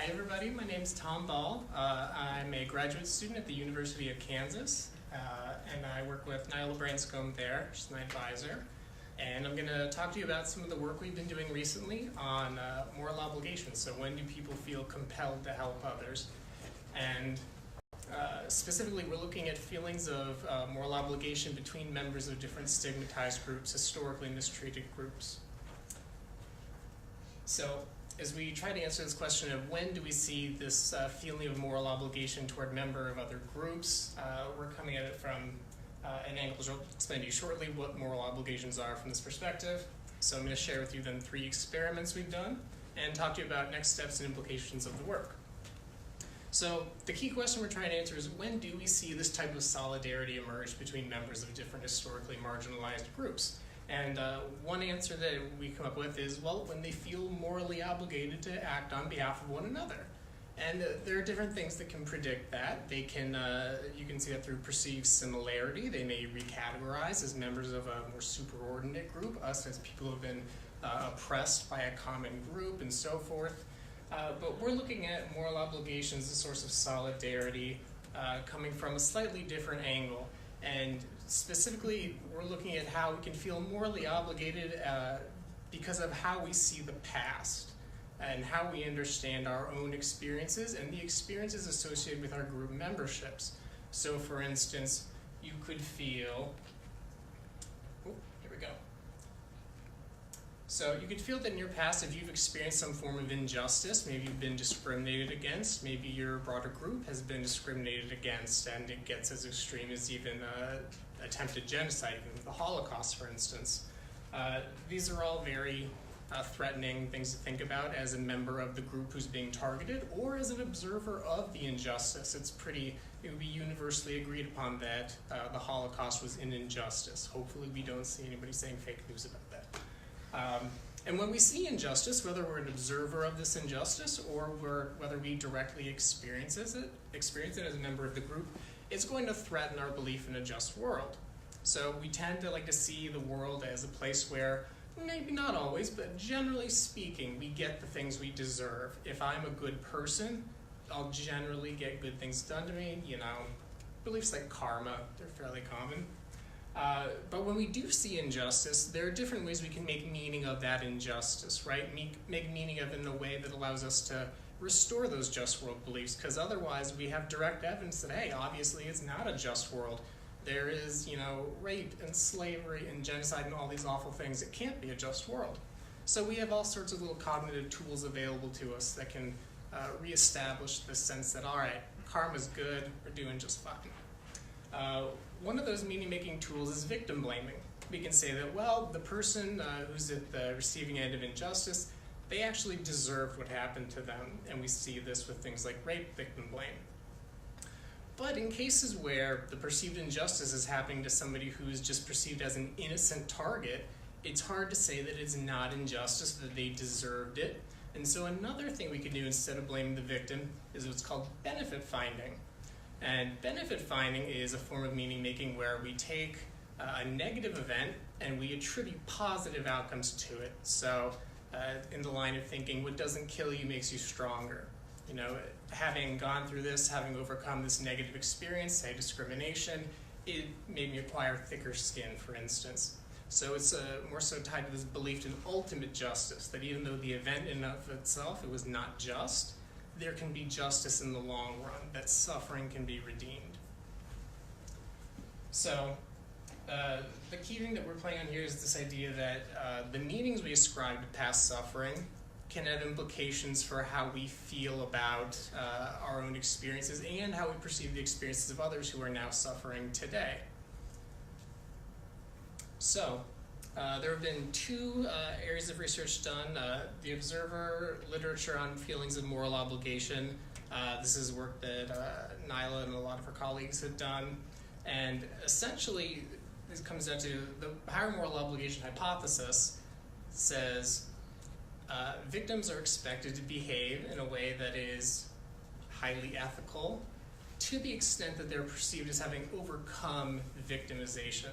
Hi everybody, my name is Tom Ball. I'm a graduate student at the University of Kansas, and I work with Nyla Branscombe there. She's my advisor. And I'm going to talk to you about some of the work we've been doing recently on moral obligations. So when do people feel compelled to help others? And specifically, we're looking at feelings of moral obligation between members of different stigmatized groups, historically mistreated groups. So as we try to answer this question of when do we see this feeling of moral obligation toward a member of other groups, we're coming at it from an angle which I'll explain to you shortly what moral obligations are from this perspective. So I'm going to share with you then 3 experiments we've done and talk to you about next steps and implications of the work. So the key question we're trying to answer is when do we see this type of solidarity emerge between members of different historically marginalized groups? And one answer that we come up with is, well, when they feel morally obligated to act on behalf of one another. And there are different things that can predict that. They can, you can see that through perceived similarity. They may recategorize as members of a more superordinate group, us as people who have been oppressed by a common group and so forth. But we're looking at moral obligations as a source of solidarity coming from a slightly different angle. And specifically, we're looking at how we can feel morally obligated because of how we see the past and how we understand our own experiences and the experiences associated with our group memberships. So for instance, you could feel, here we go. So you could feel that in your past, if you've experienced some form of injustice, maybe you've been discriminated against, maybe your broader group has been discriminated against, and it gets as extreme as even attempted genocide, even the Holocaust, for instance. These are all very threatening things to think about as a member of the group who's being targeted or as an observer of the injustice. It would be universally agreed upon that the Holocaust was an injustice. Hopefully we don't see anybody saying fake news about that. And when we see injustice, whether we're an observer of this injustice or whether we directly experience it as a member of the group, it's going to threaten our belief in a just world. So we tend to like to see the world as a place where, maybe not always, but generally speaking, we get the things we deserve. If I'm a good person, I'll generally get good things done to me. You know, beliefs like karma, they're fairly common. But when we do see injustice, there are different ways we can make meaning of that injustice, right? Make meaning of it in a way that allows us to restore those just world beliefs, because otherwise we have direct evidence that, hey, obviously it's not a just world. There is, rape and slavery and genocide and all these awful things. It can't be a just world. So we have all sorts of little cognitive tools available to us that can reestablish the sense that, all right, karma's good, we're doing just fine. One of those meaning-making tools is victim blaming. We can say that, well, the person who's at the receiving end of injustice, they actually deserved what happened to them. And we see this with things like rape victim blame. But in cases where the perceived injustice is happening to somebody who is just perceived as an innocent target, it's hard to say that it's not injustice, that they deserved it. And so another thing we can do instead of blaming the victim is what's called benefit finding. And benefit finding is a form of meaning making where we take a negative event and we attribute positive outcomes to it. So in the line of thinking, what doesn't kill you makes you stronger. Having gone through this, having overcome this negative experience, say discrimination, it made me acquire thicker skin, for instance. So it's more so tied to this belief in ultimate justice, that even though the event in and of itself, it was not just, there can be justice in the long run, that suffering can be redeemed. So the key thing that we're playing on here is this idea that the meanings we ascribe to past suffering can have implications for how we feel about our own experiences and how we perceive the experiences of others who are now suffering today. So there have been 2 areas of research done. The observer literature on feelings of moral obligation. This is work that Nyla and a lot of her colleagues have done. And essentially, this comes down to the higher moral obligation hypothesis says victims are expected to behave in a way that is highly ethical to the extent that they're perceived as having overcome victimization.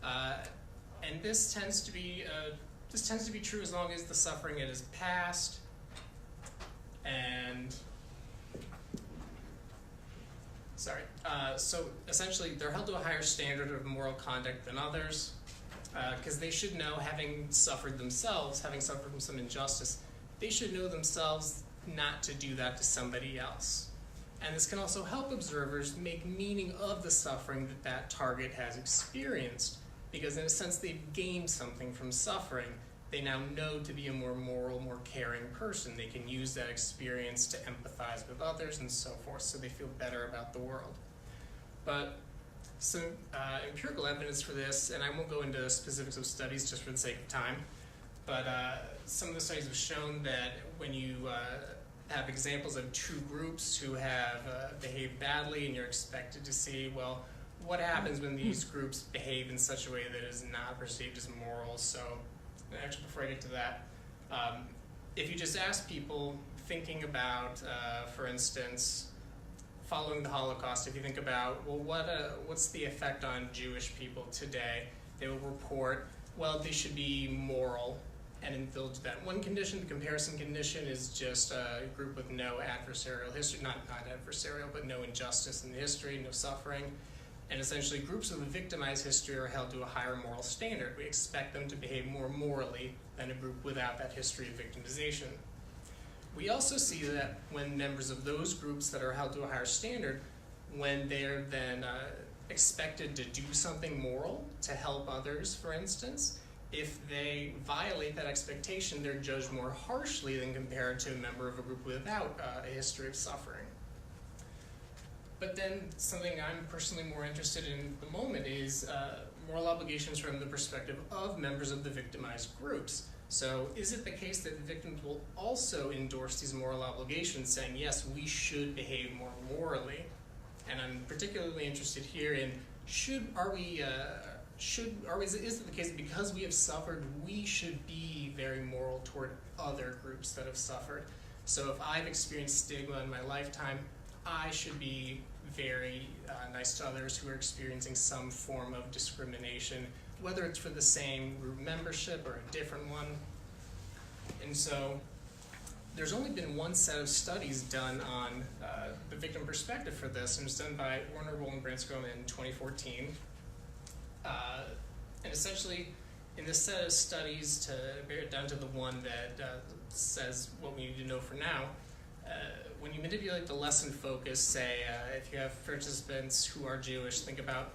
And this tends to be true as long as the suffering is past And so essentially they're held to a higher standard of moral conduct than others, because they should know, having suffered themselves, having suffered from some injustice, they should know themselves not to do that to somebody else. And this can also help observers make meaning of the suffering that that target has experienced, because in a sense they've gained something from suffering. They now know to be a more moral, more caring person. They can use that experience to empathize with others and so forth, so they feel better about the world. But some empirical evidence for this, and I won't go into specifics of studies just for the sake of time, but some of the studies have shown that when you have examples of two groups who have behaved badly, and you're expected to see, well, what happens when these groups behave in such a way that is not perceived as moral. So actually, before I get to that, if you just ask people thinking about, for instance, following the Holocaust, if you think about, well, what's the effect on Jewish people today, they will report, well, they should be moral, and indulge that. One condition, the comparison condition, is just a group with no adversarial history, not adversarial, but no injustice in the history, no suffering. And essentially, groups with a victimized history are held to a higher moral standard. We expect them to behave more morally than a group without that history of victimization. We also see that when members of those groups that are held to a higher standard, when they're then expected to do something moral to help others, for instance, if they violate that expectation, they're judged more harshly than compared to a member of a group without a history of suffering. But then something I'm personally more interested in at the moment is moral obligations from the perspective of members of the victimized groups. So is it the case that the victims will also endorse these moral obligations, saying, yes, we should behave more morally? And I'm particularly interested here in, is it the case that because we have suffered, we should be very moral toward other groups that have suffered? So if I've experienced stigma in my lifetime, I should be very nice to others who are experiencing some form of discrimination, whether it's for the same group membership or a different one. And so there's only been one set of studies done on the victim perspective for this, and it was done by Warner, Roll, and Branscombe in 2014. And essentially, in this set of studies, to bear it down to the one that says what we need to know for now, when you manipulate the lesson focus, say, if you have participants who are Jewish, think about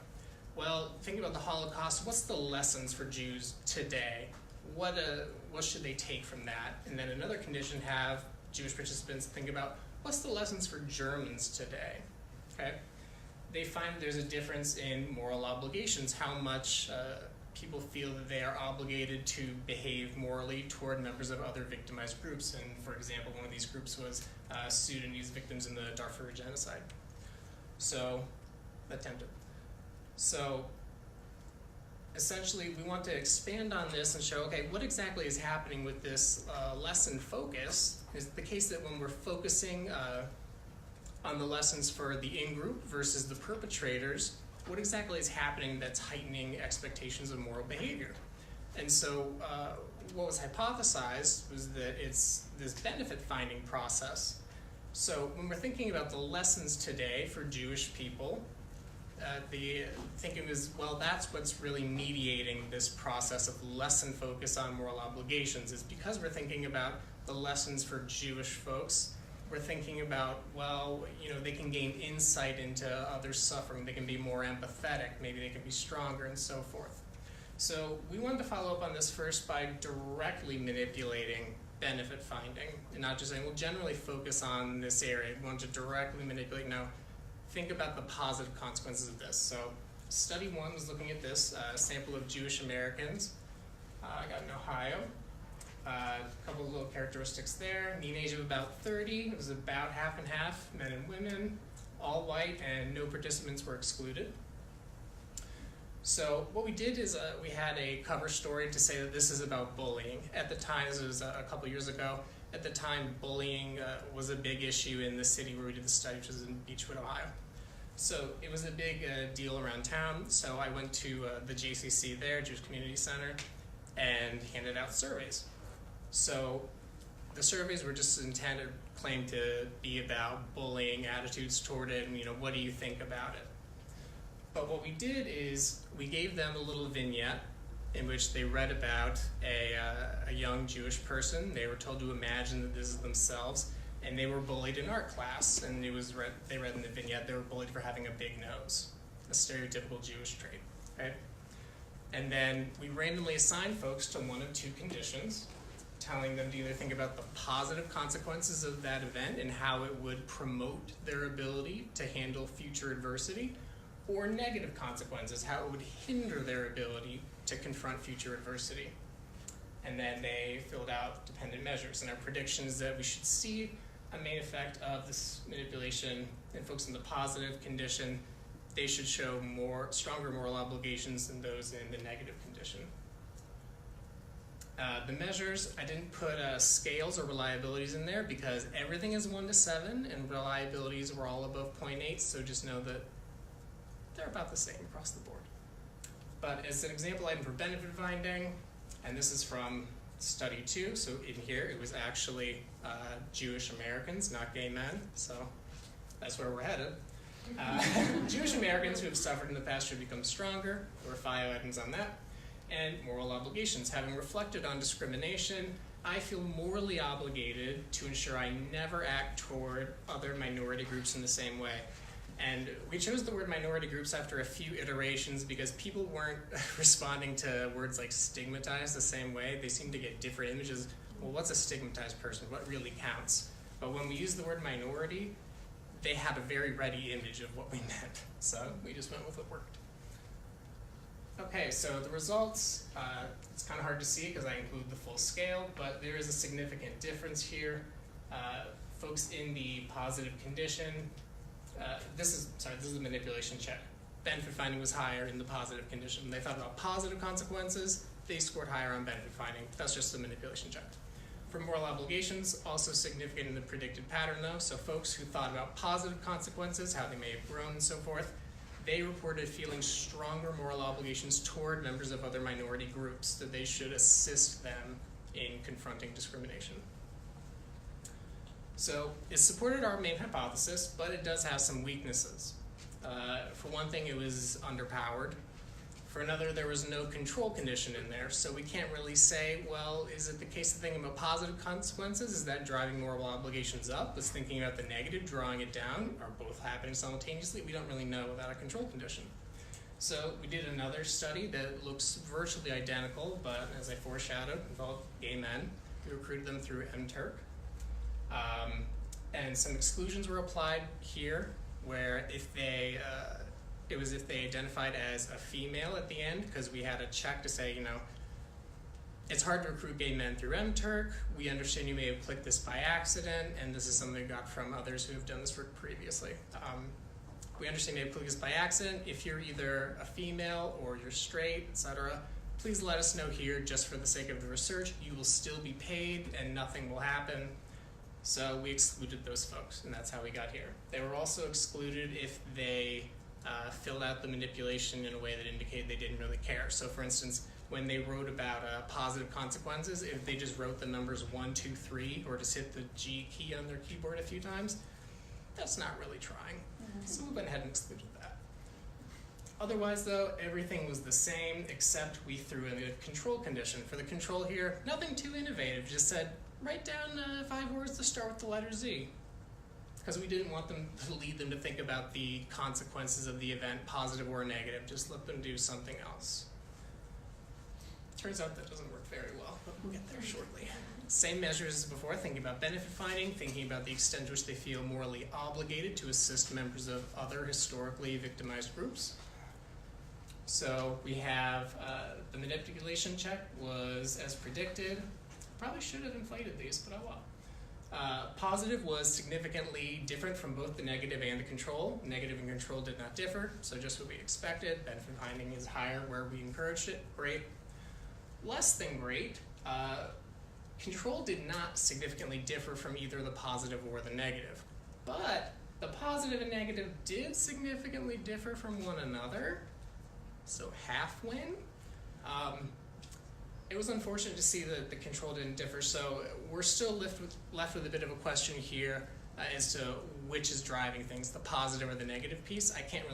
the Holocaust. What's the lessons for Jews today? What should they take from that? And then another condition, have Jewish participants think about, what's the lessons for Germans today? Okay, they find there's a difference in moral obligations, how much people feel that they are obligated to behave morally toward members of other victimized groups. And for example, one of these groups was Sudanese victims in the Darfur genocide. So, attempted. So, essentially, we want to expand on this and show, okay, what exactly is happening with this lesson focus? Is it the case that when we're focusing on the lessons for the in-group versus the perpetrators, what exactly is happening that's heightening expectations of moral behavior? And so what was hypothesized was that it's this benefit-finding process. So when we're thinking about the lessons today for Jewish people, the thinking is, well, that's what's really mediating this process of lesson focus on moral obligations, is because we're thinking about the lessons for Jewish folks. We're thinking about, well, they can gain insight into others' suffering, they can be more empathetic, maybe they can be stronger, and so forth. So we wanted to follow up on this first by directly manipulating benefit finding, and not just saying, well, generally focus on this area. We want to directly manipulate. Now, think about the positive consequences of this. So study one was looking at this, a sample of Jewish Americans. I got in Ohio. A couple of little characteristics there. Mean age of about 30. It was about half and half, men and women, all white, and no participants were excluded. So what we did is we had a cover story to say that this is about bullying. At the time, this was a couple years ago, at the time bullying was a big issue in the city where we did the study, which was in Beechwood, Ohio. So it was a big deal around town, so I went to the JCC there, Jewish Community Center, and handed out surveys. So the surveys were just intended, claimed to be about bullying, attitudes toward it, and what do you think about it? But what we did is we gave them a little vignette in which they read about a young Jewish person. They were told to imagine that this is themselves, and they were bullied in art class, and they read in the vignette they were bullied for having a big nose, a stereotypical Jewish trait, right? And then we randomly assigned folks to one of two conditions, telling them to either think about the positive consequences of that event and how it would promote their ability to handle future adversity, or negative consequences, how it would hinder their ability to confront future adversity. And then they filled out dependent measures. And our prediction is that we should see a main effect of this manipulation in folks in the positive condition. They should show stronger moral obligations than those in the negative condition. The measures, I didn't put scales or reliabilities in there because everything is 1 to 7 and reliabilities were all above 0.8, so just know that they're about the same across the board. But as an example item for benefit finding, and this is from study 2, so in here it was actually Jewish Americans, not gay men, so that's where we're headed. Jewish Americans who have suffered in the past should become stronger. There were 5 items on that. And moral obligations. Having reflected on discrimination, I feel morally obligated to ensure I never act toward other minority groups in the same way. And we chose the word minority groups after a few iterations because people weren't responding to words like stigmatized the same way. They seemed to get different images. Well, what's a stigmatized person? What really counts? But when we used the word minority, they had a very ready image of what we meant. So we just went with what worked. Okay, so the results, it's kind of hard to see because I include the full scale, but there is a significant difference here. Folks in the positive condition, this is the manipulation check. Benefit finding was higher in the positive condition. When they thought about positive consequences, they scored higher on benefit finding. That's just the manipulation check. For moral obligations, also significant in the predicted pattern though, so folks who thought about positive consequences, how they may have grown and so forth, they reported feeling stronger moral obligations toward members of other minority groups, that they should assist them in confronting discrimination. So it supported our main hypothesis, but it does have some weaknesses. For one thing, it was underpowered. For another, there was no control condition in there, so we can't really say, well, is it the case of thinking about positive consequences? Is that driving moral obligations up? Is thinking about the negative, drawing it down? Are both happening simultaneously? We don't really know without a control condition. So we did another study that looks virtually identical, but as I foreshadowed, involved gay men. We recruited them through Intergroup. And some exclusions were applied here, where if they identified as a female at the end, because we had a check to say, it's hard to recruit gay men through MTurk. We understand you may have clicked this by accident, and this is something we got from others who have done this work previously. We understand you may have clicked this by accident. If you're either a female or you're straight, etc., please let us know here just for the sake of the research. You will still be paid and nothing will happen. So we excluded those folks, and that's how we got here. They were also excluded if they filled out the manipulation in a way that indicated they didn't really care. So for instance, when they wrote about positive consequences, if they just wrote the numbers 1, 2, 3, or just hit the G key on their keyboard a few times, that's not really trying. So we went ahead and excluded that. Otherwise though, everything was the same, except we threw in a control condition. For the control here, nothing too innovative, just said, write down 5 words to start with the letter Z. Because we didn't want them to lead them to think about the consequences of the event, positive or negative. Just let them do something else. Turns out that doesn't work very well, but we'll get there shortly. Same measures as before, thinking about benefit finding, thinking about the extent to which they feel morally obligated to assist members of other historically victimized groups. So we have the manipulation check was as predicted. Probably should have inflated these, but oh well. Positive was significantly different from both the negative and the control. Negative and control did not differ, so just what we expected. Benefit finding is higher where we encouraged it. Great. Less than great. Control did not significantly differ from either the positive or the negative. But the positive and negative did significantly differ from one another. So half win. it was unfortunate to see that the control didn't differ. So we're still left with a bit of a question here as to which is driving things, the positive or the negative piece. I can't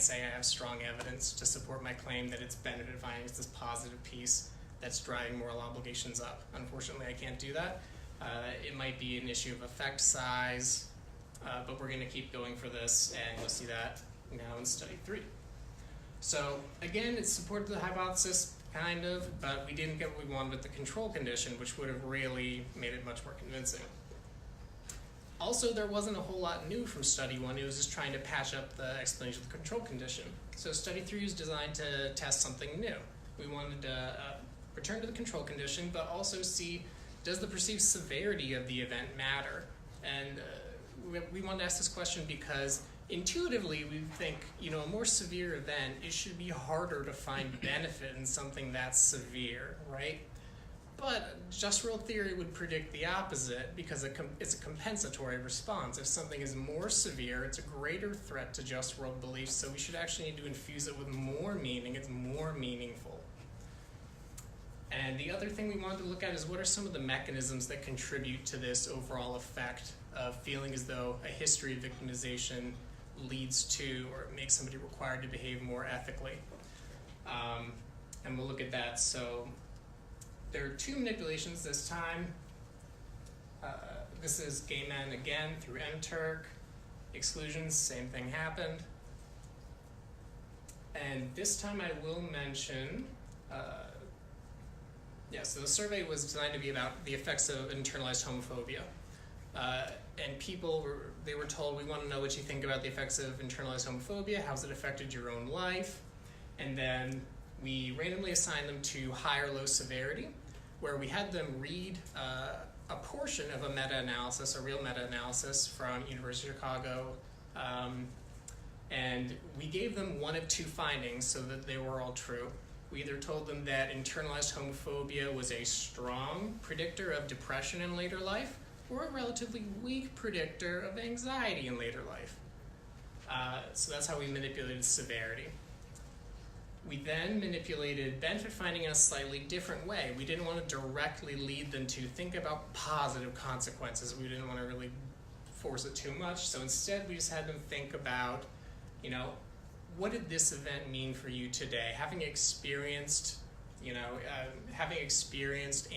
say I have strong evidence to support my claim that it's benefit finding, it's this positive piece that's driving moral obligations up. Unfortunately, I can't do that. It might be an issue of effect size, but we're going to keep going for this, and you'll see that now in study 3. So again, it supported the hypothesis, kind of, but we didn't get what we wanted with the control condition, which would have really made it much more convincing. Also, there wasn't a whole lot new from study 1. It was just trying to patch up the explanation of the control condition. So study 3 is designed to test something new. We wanted to return to the control condition, but also see, does the perceived severity of the event matter? And we wanted to ask this question because intuitively we think, a more severe event, it should be harder to find benefit in something that's severe, right? But just world theory would predict the opposite because it's a compensatory response. If something is more severe, it's a greater threat to just world beliefs, so we should actually need to infuse it with more meaning. It's more meaningful. And the other thing we wanted to look at is what are some of the mechanisms that contribute to this overall effect of feeling as though a history of victimization leads to or makes somebody required to behave more ethically. And we'll look at that. So there are 2 manipulations this time. This is gay men again through Interg. Exclusions, same thing happened. And this time I will mention, so the survey was designed to be about the effects of internalized homophobia. And people were told, we want to know what you think about the effects of internalized homophobia, how's it affected your own life? And then we randomly assigned them to high or low severity, where we had them read a portion of a meta-analysis, a real meta-analysis from University of Chicago, and we gave them one of 2 findings so that they were all true. We either told them that internalized homophobia was a strong predictor of depression in later life, or a relatively weak predictor of anxiety in later life. So that's how we manipulated severity. We then manipulated benefit finding in a slightly different way. We didn't want to directly lead them to think about positive consequences. We didn't want to really force it too much. So instead, we just had them think about, what did this event mean for you today? Having experienced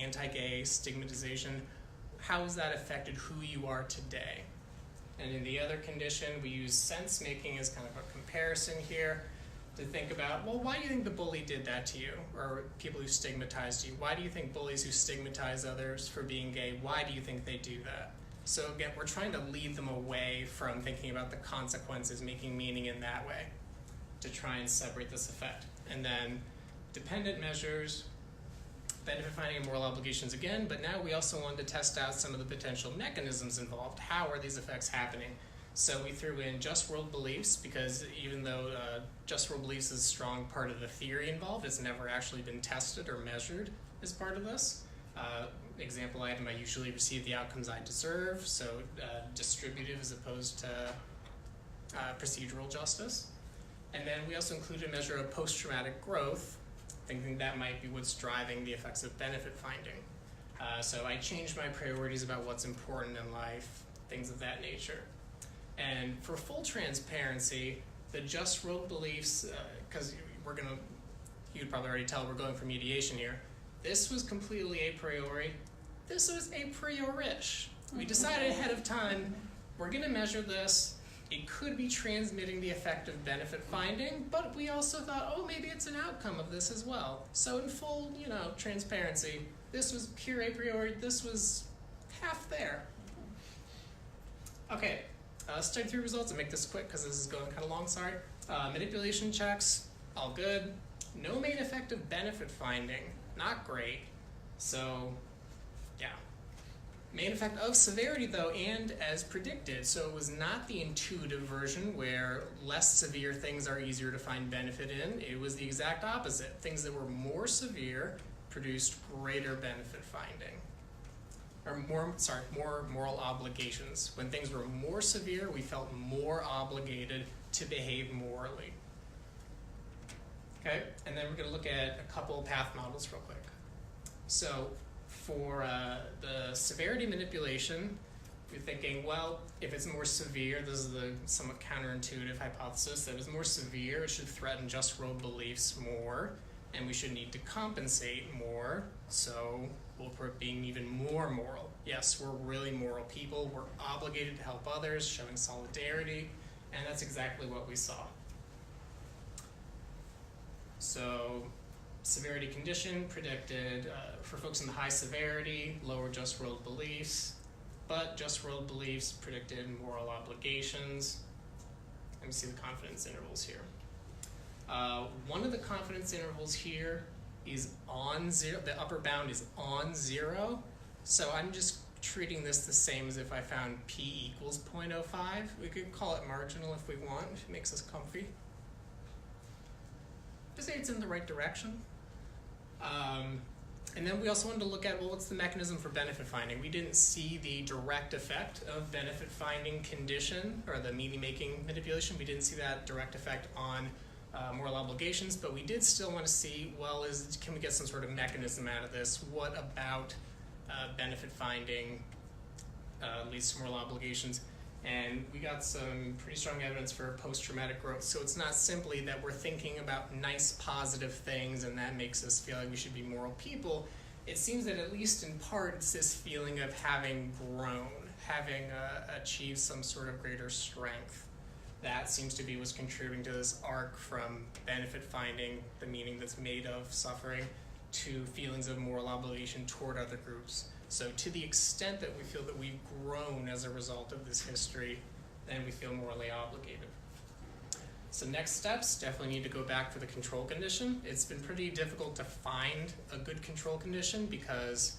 anti-gay stigmatization, how has that affected who you are today? And in the other condition, we use sense making as kind of a comparison here to think about, well, why do you think the bully did that to you? Or people who stigmatized you. Why do you think bullies who stigmatize others for being gay, why do you think they do that? So again, we're trying to lead them away from thinking about the consequences, making meaning in that way, to try and separate this effect. And then dependent measures, benefit finding and moral obligations again, but now we also wanted to test out some of the potential mechanisms involved. How are these effects happening? So we threw in just world beliefs, because even though just world beliefs is a strong part of the theory involved, it's never actually been tested or measured as part of this. Example item, I usually receive the outcomes I deserve, so distributive as opposed to procedural justice. And then we also included a measure of post-traumatic growth, thinking that might be what's driving the effects of benefit finding. So I changed my priorities about what's important in life, things of that nature. And for full transparency, the just world beliefs, because you'd probably already tell we're going for mediation here, this was completely a priori. This was a priori-ish. We decided ahead of time, we're going to measure this. It could be transmitting the effect of benefit finding, but we also thought, oh, maybe it's an outcome of this as well. So in full, transparency, this was pure a priori. This was half there. Okay, study 3 results. I'll make this quick because this is going kind of long, sorry. Manipulation checks, all good. No main effect of benefit finding, not great. So, yeah. Main effect of severity, though, and as predicted. So it was not the intuitive version where less severe things are easier to find benefit in. It was the exact opposite. Things that were more severe produced greater benefit finding. Or more moral obligations. When things were more severe, we felt more obligated to behave morally. Okay, and then we're going to look at a couple path models real quick. So for the severity manipulation, you're thinking, well, if it's more severe, this is the somewhat counterintuitive hypothesis, that if it's more severe, it should threaten just world beliefs more, and we should need to compensate more, so we'll report being even more moral. Yes, we're really moral people, we're obligated to help others, showing solidarity, and that's exactly what we saw. So, severity condition predicted for folks in the high severity, lower just world beliefs, but just world beliefs predicted moral obligations. Let me see the confidence intervals here. One of the confidence intervals here is on 0, the upper bound is on 0, so I'm just treating this the same as if I found p equals 0.05. We could call it marginal if we want, if it makes us comfy. Just say it's in the right direction. And then we also wanted to look at, well, what's the mechanism for benefit finding? We didn't see the direct effect of benefit finding condition, or the meaning-making manipulation. We didn't see that direct effect on moral obligations, but we did still want to see, well, can we get some sort of mechanism out of this? What about benefit finding leads to moral obligations? And we got some pretty strong evidence for post-traumatic growth. So it's not simply that we're thinking about nice, positive things and that makes us feel like we should be moral people. It seems that at least in part it's this feeling of having grown, having achieved some sort of greater strength. That seems to be what's contributing to this arc from benefit finding, the meaning that's made of suffering, to feelings of moral obligation toward other groups. So to the extent that we feel that we've grown as a result of this history, then we feel morally obligated. So next steps, definitely need to go back for the control condition. It's been pretty difficult to find a good control condition because,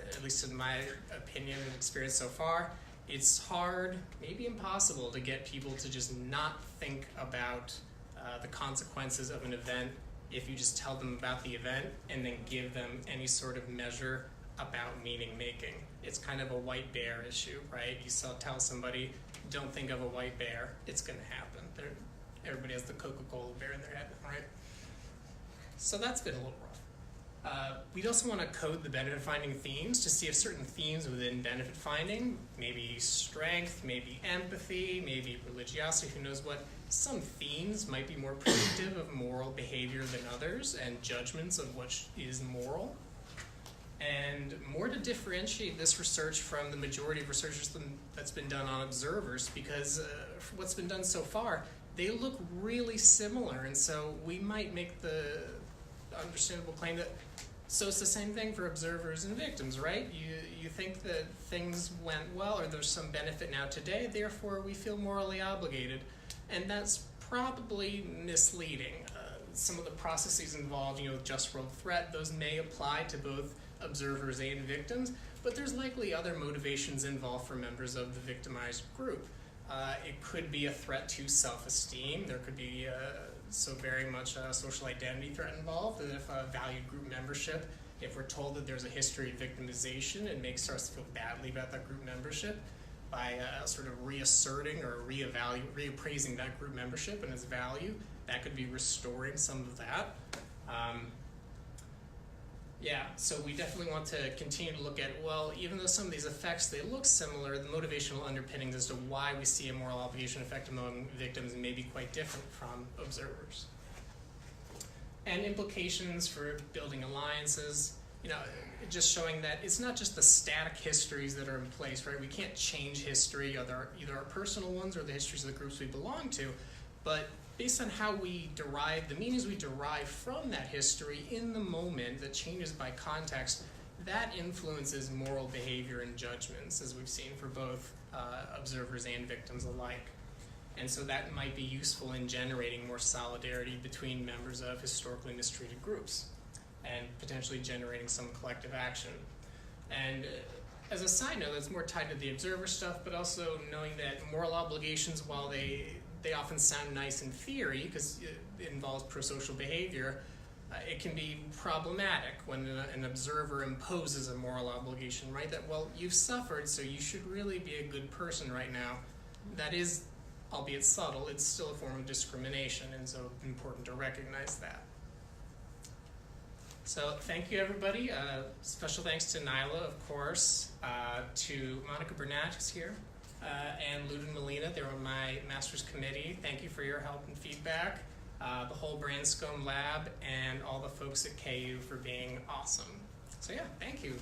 at least in my opinion and experience so far, it's hard, maybe impossible, to get people to just not think about the consequences of an event if you just tell them about the event and then give them any sort of measure about meaning making. It's kind of a white bear issue, right? You tell somebody, don't think of a white bear, it's going to happen. Everybody has the Coca-Cola bear in their head, right? So that's been a little rough. We'd also want to code the benefit finding themes to see if certain themes within benefit finding, maybe strength, maybe empathy, maybe religiosity, who knows what, some themes might be more predictive of moral behavior than others and judgments of what is moral. And more to differentiate this research from the majority of research that's been done on observers, because what's been done so far, they look really similar, and so we might make the understandable claim that, so it's the same thing for observers and victims, right? You think that things went well, or there's some benefit now today, therefore we feel morally obligated, and that's probably misleading. Some of the processes involved, with just world threat, those may apply to both observers and victims, but there's likely other motivations involved for members of the victimized group. It could be a threat to self-esteem. There could be so very much a social identity threat involved, that if a valued group membership, if we're told that there's a history of victimization, it makes us feel badly about that group membership by sort of reasserting or reappraising that group membership and its value. That could be restoring some of that. So we definitely want to continue to look at, well, even though some of these effects, they look similar, the motivational underpinnings as to why we see a moral obligation effect among victims may be quite different from observers. And implications for building alliances, just showing that it's not just the static histories that are in place, right? We can't change history, either our personal ones or the histories of the groups we belong to, but based on how we derive, the meanings we derive from that history in the moment that changes by context, that influences moral behavior and judgments, as we've seen for both observers and victims alike. And so that might be useful in generating more solidarity between members of historically mistreated groups and potentially generating some collective action. And as a side note, that's more tied to the observer stuff, but also knowing that moral obligations, while they often sound nice in theory because it involves prosocial behavior, it can be problematic when an observer imposes a moral obligation, right? That, well, you've suffered, so you should really be a good person right now. That is, albeit subtle, it's still a form of discrimination, and so it's important to recognize that. So thank you, everybody. Special thanks to Nyla, of course, to Monica Burnett, who's here, and Ludin Molina. They're on my master's committee. Thank you for your help and feedback. The whole Branscombe lab and all the folks at KU for being awesome. So yeah, thank you.